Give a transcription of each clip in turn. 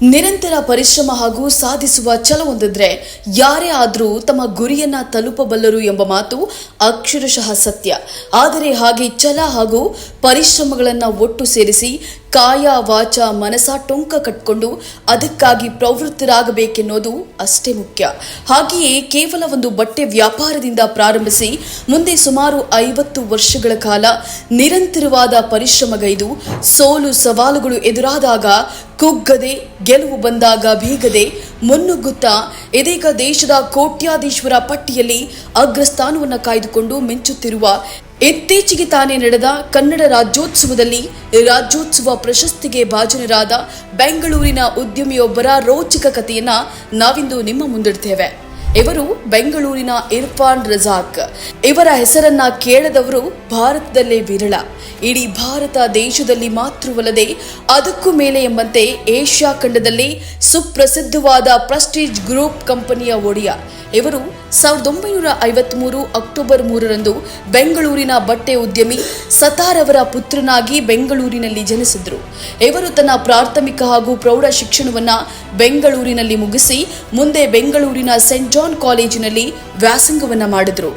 ನಿರಂತರ ಪರಿಶ್ರಮ ಹಾಗೂ ಸಾಧಿಸುವ ಛಲವೊಂದಿದ್ರೆ ಯಾರೇ ಆದರೂ ತಮ್ಮ ಗುರಿಯನ್ನ ತಲುಪಬಲ್ಲರು ಎಂಬ ಮಾತು ಅಕ್ಷರಶಃ ಸತ್ಯ. ಆದರೆ ಹಾಗೆ ಛಲ ಹಾಗೂ ಪರಿಶ್ರಮಗಳನ್ನ ಒಟ್ಟು ಸೇರಿಸಿ ಕಾಯ ವಾಚ ಮನಸ ಟೊಂಕ ಕಟ್ಕೊಂಡು ಅದಕ್ಕಾಗಿ ಪ್ರವೃತ್ತರಾಗಬೇಕೆನ್ನೋದು ಅಷ್ಟೇ ಮುಖ್ಯ. ಹಾಗೆಯೇ ಕೇವಲ ಒಂದು ಬಟ್ಟೆ ವ್ಯಾಪಾರದಿಂದ ಪ್ರಾರಂಭಿಸಿ ಮುಂದೆ ಸುಮಾರು 50 ವರ್ಷಗಳ ಕಾಲ ನಿರಂತರವಾದ ಪರಿಶ್ರಮಗೈದು ಸೋಲು ಸವಾಲುಗಳು ಎದುರಾದಾಗ ಕುಗ್ಗದೆ ಗೆಲುವು ಬಂದಾಗ ಬೀಗದೆ ಮುನ್ನುಗ್ಗುತ್ತಾ ಇದೀಗ ದೇಶದ ಕೋಟ್ಯಾಧೀಶ್ವರ ಪಟ್ಟಿಯಲ್ಲಿ ಅಗ್ರಸ್ಥಾನವನ್ನು ಕಾಯ್ದುಕೊಂಡು ಮಿಂಚುತ್ತಿರುವ ಇತ್ತೀಚೆಗೆ ತಾನೇ ನಡೆದ ಕನ್ನಡ ರಾಜ್ಯೋತ್ಸವದಲ್ಲಿ ರಾಜ್ಯೋತ್ಸವ ಪ್ರಶಸ್ತಿಗೆ ಭಾಜನರಾದ ಬೆಂಗಳೂರಿನ ಉದ್ಯಮಿಯೊಬ್ಬರ ರೋಚಕ ಕಥೆಯನ್ನ ನಾವಿಂದು ನಿಮ್ಮ ಮುಂದಿಡ್ತೇವೆ. ಇವರು ಬೆಂಗಳೂರಿನ ಇರ್ಫಾನ್ ರಜಾಕ್. ಇವರ ಹೆಸರನ್ನ ಕೇಳದವರು ಭಾರತದಲ್ಲೇ ವಿರಳ. ಇಡೀ ಭಾರತ ದೇಶದಲ್ಲಿ ಮಾತ್ರವಲ್ಲದೆ ಅದಕ್ಕೂ ಮೇಲೆ ಎಂಬಂತೆ ಏಷ್ಯಾ ಖಂಡದಲ್ಲಿ ಸುಪ್ರಸಿದ್ಧವಾದ ಪ್ರೆಸ್ಟೀಜ್ ಗ್ರೂಪ್ ಕಂಪನಿಯ ಒಡೆಯ. ಇವರು 1953 ಅಕ್ಟೋಬರ್ 3ರಂದು ಬೆಂಗಳೂರಿನ ಬಟ್ಟೆ ಉದ್ಯಮಿ ಸತಾರ್ ಅವರ ಪುತ್ರನಾಗಿ ಬೆಂಗಳೂರಿನಲ್ಲಿ ಜನಿಸಿದ್ರು. ಇವರು ತನ್ನ ಪ್ರಾಥಮಿಕ ಹಾಗೂ ಪ್ರೌಢ ಶಿಕ್ಷಣವನ್ನ ಬೆಂಗಳೂರಿನಲ್ಲಿ ಮುಗಿಸಿ ಮುಂದೆ ಬೆಂಗಳೂರಿನ ಸೆಂಟ್ ಜಾನ್ ಕಾಲೇಜಿನಲ್ಲಿ ವ್ಯಾಸಂಗವನ್ನ ಮಾಡಿದ್ರು.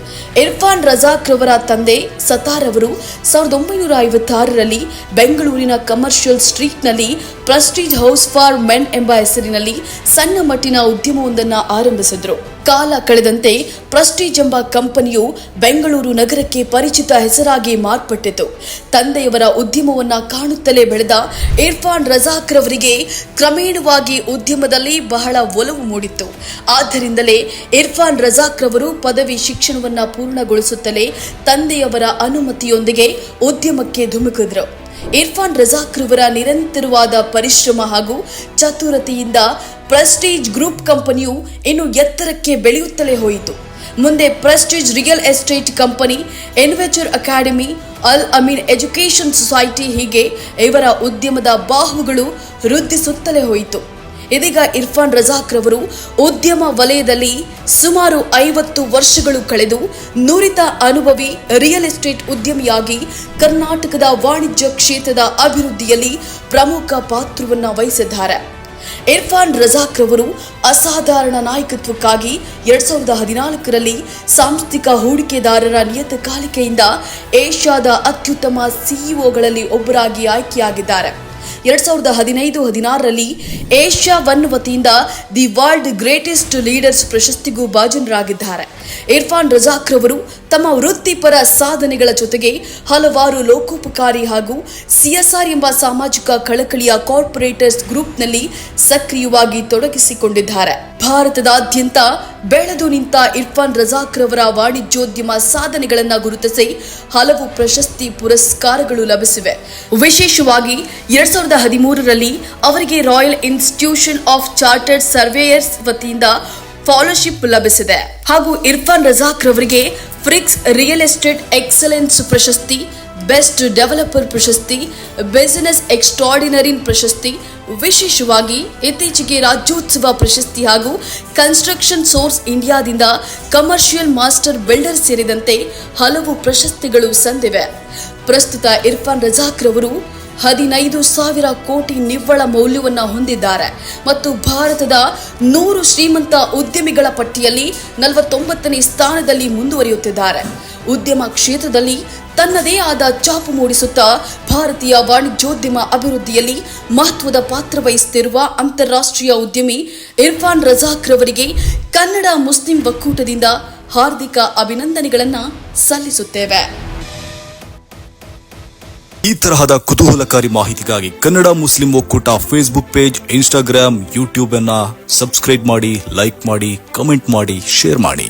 ಇರ್ಫಾನ್ ರಜಾಕ್ ರವರ ತಂದೆ ಸತಾರ್ ಅವರು 1956ರಲ್ಲಿ ಬೆಂಗಳೂರಿನ ಕಮರ್ಷಿಯಲ್ ಸ್ಟ್ರೀಟ್ನಲ್ಲಿ ಪ್ರೆಸ್ಟೀಜ್ ಹೌಸ್ ಫಾರ್ ಮೆನ್ ಎಂಬ ಹೆಸರಿನಲ್ಲಿ ಸಣ್ಣ ಮಟ್ಟಿನ ಉದ್ಯಮವೊಂದನ್ನು ಆರಂಭಿಸಿದ್ರು. ಕಾಲ ಕಳೆದಂತೆ ಪ್ರೆಸ್ಟೀಜ್ ಎಂಬ ಕಂಪನಿಯು ಬೆಂಗಳೂರು ನಗರಕ್ಕೆ ಪರಿಚಿತ ಹೆಸರಾಗಿ ಮಾರ್ಪಟ್ಟಿತು. ತಂದೆಯವರ ಉದ್ಯಮವನ್ನ ಕಾಣುತ್ತಲೇ ಬೆಳೆದ ಇರ್ಫಾನ್ ರಜಾಕ್ ರವರಿಗೆ ಕ್ರಮೇಣವಾಗಿ ಉದ್ಯಮದಲ್ಲಿ ಬಹಳ ಒಲವು ಮೂಡಿತ್ತು. ಆದ್ದರಿಂದಲೇ ಇರ್ಫಾನ್ ರಜಾಕ್ ರವರು ಪದವಿ ಶಿಕ್ಷಣವನ್ನ ಪೂರ್ಣಗೊಳಿಸುತ್ತಲೇ ತಂದೆಯವರ ಅನುಮತಿಯೊಂದಿಗೆ ಉದ್ಯಮಕ್ಕೆ ಧುಮುಕಿದ್ರು. ಇರ್ಫಾನ್ ರಜಾಕ್ ರವರ ನಿರಂತರವಾದ ಪರಿಶ್ರಮ ಹಾಗೂ ಚತುರತೆಯಿಂದ ಪ್ರೆಸ್ಟೀಜ್ ಗ್ರೂಪ್ ಕಂಪನಿಯು ಇನ್ನು ಎತ್ತರಕ್ಕೆ ಬೆಳೆಯುತ್ತಲೇ ಹೋಯಿತು. ಮುಂದೆ Prestige real estate company, Inventure Academy, Al Ameen education society ಹೀಗೆ ಇವರ ಉದ್ಯಮದ ಬಾಹುಗಳು ವೃದ್ಧಿಸುತ್ತಲೇ ಹೋಯಿತು. ಇದೀಗ ಇರ್ಫಾನ್ ರಜಾಕ್ ರವರು ಉದ್ಯಮ ವಲಯದಲ್ಲಿ ಸುಮಾರು 50 ವರ್ಷಗಳು ಕಳೆದು ನುರಿತ ಅನುಭವಿ ರಿಯಲ್ ಎಸ್ಟೇಟ್ ಉದ್ಯಮಿಯಾಗಿ ಕರ್ನಾಟಕದ ವಾಣಿಜ್ಯ ಕ್ಷೇತ್ರದ ಅಭಿವೃದ್ಧಿಯಲ್ಲಿ ಪ್ರಮುಖ ಪಾತ್ರವನ್ನು ವಹಿಸಿದ್ದಾರೆ. ಇರ್ಫಾನ್ ರಜಾಕ್ ರವರು ಅಸಾಧಾರಣ ನಾಯಕತ್ವಕ್ಕಾಗಿ 2014ರಲ್ಲಿ ಸಾಂಸ್ಥಿಕ ಹೂಡಿಕೆದಾರರ ನಿಯತಕಾಲಿಕೆಯಿಂದ ಏಷ್ಯಾದ ಅತ್ಯುತ್ತಮ ಸಿಇಒಗಳಲ್ಲಿ ಒಬ್ಬರಾಗಿ ಆಯ್ಕೆಯಾಗಿದ್ದಾರೆ. 2015-16ರಲ್ಲಿ ಏಷ್ಯಾ ಒನ್ ವತಿಯಿಂದ ದಿ ವರ್ಲ್ಡ್ ಗ್ರೇಟೆಸ್ಟ್ ಲೀಡರ್ಸ್ ಪ್ರಶಸ್ತಿಗೂ ಭಾಜನರಾಗಿದ್ದಾರೆ. ಇರ್ಫಾನ್ ರಜಾಕ್ ರವರು ತಮ್ಮ ವೃತ್ತಿಪರ ಸಾಧನೆಗಳ ಜೊತೆಗೆ ಹಲವಾರು ಲೋಕೋಪಕಾರಿ ಹಾಗೂ CSR ಎಂಬ ಸಾಮಾಜಿಕ ಕಳಕಳಿಯ ಕಾರ್ಪೊರೇಟರ್ಸ್ ಗ್ರೂಪ್ನಲ್ಲಿ ಸಕ್ರಿಯವಾಗಿ ತೊಡಗಿಸಿಕೊಂಡಿದ್ದಾರೆ. ಭಾರತದಾದ್ಯಂತ ಬೆಳೆದು ನಿಂತ ಇರ್ಫಾನ್ ರಜಾಕ್ ರವರ ವಾಣಿಜ್ಯೋದ್ಯಮ ಸಾಧನೆಗಳನ್ನು ಗುರುತಿಸಿ ಹಲವು ಪ್ರಶಸ್ತಿ ಪುರಸ್ಕಾರಗಳು ಲಭಿಸಿವೆ. ವಿಶೇಷವಾಗಿ 2013ರಲ್ಲಿ ಅವರಿಗೆ royal institution of chartered surveyors ವತಿಯಿಂದ ಫಾಲೋಶಿಪ್ ಲಭಿಸಿದೆ. ಹಾಗೂ ಇರ್ಫಾನ್ ರಜಾಕ್ ರವರಿಗೆ ಫ್ರಿಕ್ಸ್ ರಿಯಲ್ ಎಸ್ಟೇಟ್ ಎಕ್ಸಲೆನ್ಸ್ ಪ್ರಶಸ್ತಿ, ಬೆಸ್ಟ್ ಡೆವಲಪರ್ ಪ್ರಶಸ್ತಿ, ಬಿಸಿನೆಸ್ ಎಕ್ಸ್ಟ್ರಾರ್ಡಿನರಿ ಪ್ರಶಸ್ತಿ, ವಿಶೇಷವಾಗಿ ಇತ್ತೀಚೆಗೆ ರಾಜ್ಯೋತ್ಸವ ಪ್ರಶಸ್ತಿ ಹಾಗೂ ಕನ್ಸ್ಟ್ರಕ್ಷನ್ ಸೋರ್ಸ್ ಇಂಡಿಯಾದಿಂದ ಕಮರ್ಷಿಯಲ್ ಮಾಸ್ಟರ್ ಬಿಲ್ಡರ್ ಸೇರಿದಂತೆ ಹಲವು ಪ್ರಶಸ್ತಿಗಳು ಸಂದಿವೆ. ಪ್ರಸ್ತುತ ಇರ್ಫಾನ್ ರಜಾಕ್ ರವರು 15,000 ಕೋಟಿ ನಿವ್ವಳ ಮೌಲ್ಯವನ್ನು ಹೊಂದಿದ್ದಾರೆ ಮತ್ತು ಭಾರತದ 100 ಶ್ರೀಮಂತ ಉದ್ಯಮಿಗಳ ಪಟ್ಟಿಯಲ್ಲಿ 49ನೇ ಸ್ಥಾನದಲ್ಲಿ ಮುಂದುವರಿಯುತ್ತಿದ್ದಾರೆ. ಉದ್ಯಮ ಕ್ಷೇತ್ರದಲ್ಲಿ ತನ್ನದೇ ಆದ ಛಾಪು ಮೂಡಿಸುತ್ತಾ ಭಾರತೀಯ ವಾಣಿಜ್ಯೋದ್ಯಮ ಅಭಿವೃದ್ಧಿಯಲ್ಲಿ ಮಹತ್ವದ ಪಾತ್ರ ವಹಿಸುತ್ತಿರುವ ಅಂತಾರಾಷ್ಟ್ರೀಯ ಉದ್ಯಮಿ ಇರ್ಫಾನ್ ರಜಾಕ್ ರವರಿಗೆ ಕನ್ನಡ ಮುಸ್ಲಿಂ ಒಕ್ಕೂಟದಿಂದ ಹಾರ್ದಿಕ ಅಭಿನಂದನೆಗಳನ್ನು ಸಲ್ಲಿಸುತ್ತೇವೆ. ಈ ತರಹದ ಕುತೂಹಲಕಾರಿ ಮಾಹಿತಿಗಾಗಿ ಕನ್ನಡ ಮುಸ್ಲಿಂ ಒಕ್ಕೂಟ ಫೇಸ್ಬುಕ್ ಪೇಜ್, ಇನ್ಸ್ಟಾಗ್ರಾಮ್, ಯೂಟ್ಯೂಬ್ ಅನ್ನ ಸಬ್ಸ್ಕ್ರೈಬ್ ಮಾಡಿ, ಲೈಕ್ ಮಾಡಿ, ಕಮೆಂಟ್ ಮಾಡಿ, ಶೇರ್ ಮಾಡಿ.